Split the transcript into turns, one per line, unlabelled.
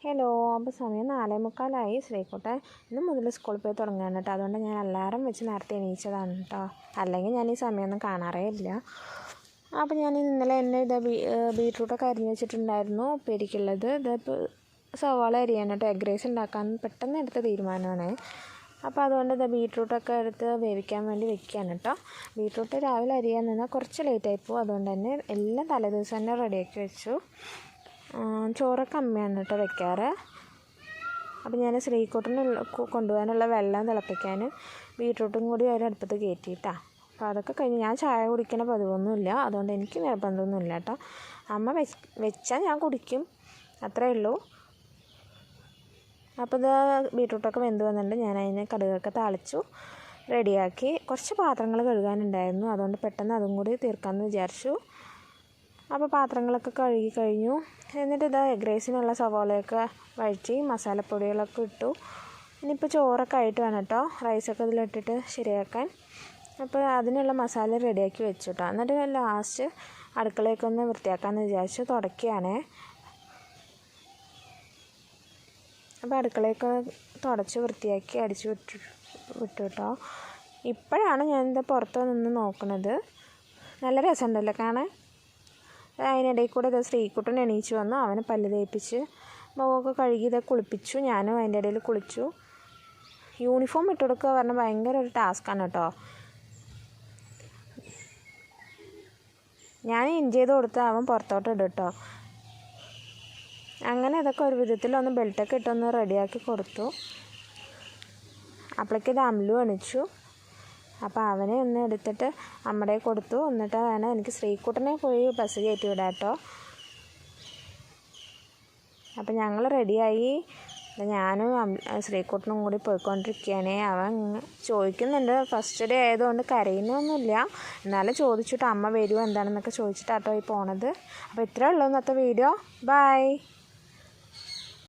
Hello, അപ്പോൾ സമയം 4:45 ശ്രീക്കുട്ടൻ ഇന്ന് മുതൽ സ്കൂളിൽ പോയി തുടങ്ങുകയാണ് കേട്ടോ. അതുകൊണ്ട് ഞാൻ അലാറം വെച്ച് നേരത്തെ എണീച്ചതാണ് കേട്ടോ. അല്ലെങ്കിൽ ഞാൻ ഈ സമയമൊന്നും കാണാറേ ഇല്ല. അപ്പോൾ ഞാൻ ഇന്നലെ ബീട്രൂട്ടൊക്കെ അരിഞ്ഞ് വെച്ചിട്ടുണ്ടായിരുന്നു ഉപ്പേരിക്കുള്ളത്. ഇതിപ്പോൾ സവാള അരിയാണ് കേട്ടോ. എഗ് റൈസ് ഉണ്ടാക്കാൻ പെട്ടെന്ന് എടുത്ത തീരുമാനമാണ്. അപ്പോൾ അതുകൊണ്ട് ബീട്രൂട്ടൊക്കെ എടുത്ത് വേവിക്കാൻ വേണ്ടി വെക്കുകയാണ് കേട്ടോ. ബീട്രൂട്ട് രാവിലെ അരിയാൻ നിന്നാൽ കുറച്ച് ലേറ്റായി പോകും. അതുകൊണ്ട് തന്നെ എല്ലാം തലേദിവസം തന്നെ റെഡിയാക്കി വെച്ചു. ചോറൊക്കെ അമ്മയാണ് കേട്ടോ വെക്കാറ്. അപ്പോൾ ഞാൻ ശ്രീക്കുട്ടന് കൊണ്ടുപോകാനുള്ള വെള്ളം തിളപ്പിക്കാൻ ബീട്രൂട്ടും കൂടി ഒരടുപ്പത്ത് കയറ്റിയിട്ടാണ്. അപ്പോൾ അതൊക്കെ കഴിഞ്ഞ് ഞാൻ ചായ കുടിക്കുന്ന പതിവൊന്നുമില്ല. അതുകൊണ്ട് എനിക്ക് നിർബന്ധമൊന്നുമില്ല കേട്ടോ. അമ്മ വെച്ചാൽ ഞാൻ കുടിക്കും, അത്രേ ഉള്ളൂ. അപ്പോൾ ഇത് ബീട്രൂട്ടൊക്കെ വെന്ത് വന്നിട്ടുണ്ട്. ഞാൻ അതിന് കടുകൊക്കെ താളിച്ചു റെഡിയാക്കി. കുറച്ച് പാത്രങ്ങൾ കഴുകാനുണ്ടായിരുന്നു, അതുകൊണ്ട് പെട്ടെന്ന് അതും കൂടി തീർക്കാമെന്ന് വിചാരിച്ചു. അപ്പോൾ പാത്രങ്ങളൊക്കെ കഴുകി കഴിഞ്ഞു. എന്നിട്ട് എഗ് റൈസിനുള്ള സവാളയൊക്കെ വഴറ്റി മസാലപ്പൊടികളൊക്കെ ഇട്ടു. ഇനിയിപ്പോൾ ചോറൊക്കെ ആയിട്ട് വേണം കേട്ടോ റൈസൊക്കെ ഇതിലിട്ടിട്ട് ശരിയാക്കാൻ. അപ്പോൾ അതിനുള്ള മസാല റെഡിയാക്കി വെച്ചു കേട്ടോ. എന്നിട്ട് ലാസ്റ്റ് അടുക്കളയൊക്കെ ഒന്ന് വൃത്തിയാക്കാമെന്ന് വിചാരിച്ചു തുടക്കുകയാണേ. അപ്പോൾ അടുക്കളയൊക്കെ തുടച്ച് വൃത്തിയാക്കി അടിച്ച് വിട്ടു കേട്ടോ. ഇപ്പോഴാണ് ഞാനിത് പുറത്ത് നിന്ന് നോക്കുന്നത്. നല്ല രസമുണ്ടല്ലോ കാണാൻ. അതിനിടയിൽ കൂടെ ശ്രീക്കുട്ടൻ എണീച്ച് വന്നു. അവനെ പല്ല് തേപ്പിച്ച് മുഖമൊക്കെ കഴുകി കുളിപ്പിച്ചു. ഞാനും അതിൻ്റെ ഇടയിൽ കുളിച്ചു. യൂണിഫോം ഇട്ട് കൊടുക്കുക പറഞ്ഞാൽ ഭയങ്കര ഒരു ടാസ്ക്കാണ് കേട്ടോ. ഞാൻ ഇൻ ചെയ്ത് കൊടുത്ത് അവൻ പുറത്തോട്ട് ഇടും കേട്ടോ. അങ്ങനെ അതൊക്കെ ഒരു വിധത്തിലൊന്ന് ബെൽറ്റൊക്കെ ഇട്ടൊന്ന് റെഡിയാക്കി കൊടുത്തു. അപ്പോഴേക്ക് അമലു എണിച്ചു. അപ്പോൾ അവനെ ഒന്ന് എടുത്തിട്ട് അമ്മയുടെ കൊടുത്തു. എന്നിട്ട് വേണം എനിക്ക് ശ്രീക്കുട്ടനെ പോയി ബസ് കയറ്റി വിടാം കേട്ടോ. അപ്പോൾ ഞങ്ങൾ റെഡിയായി. ഞാനും ശ്രീക്കുട്ടനും കൂടി പോയിക്കൊണ്ടിരിക്കുകയാണ്. അവൻ ചോദിക്കുന്നുണ്ട്, ഫസ്റ്റ് ഡേ ആയതുകൊണ്ട് കരയുന്നൊന്നുമില്ല, എന്നാലും ചോദിച്ചിട്ട് അമ്മ വരുമോ എന്താണെന്നൊക്കെ ചോദിച്ചിട്ടാട്ടോ ഈ പോണത്. അപ്പോൾ ഇത്രയേ ഉള്ളൂ ഇന്നത്തെ വീഡിയോ. ബൈ.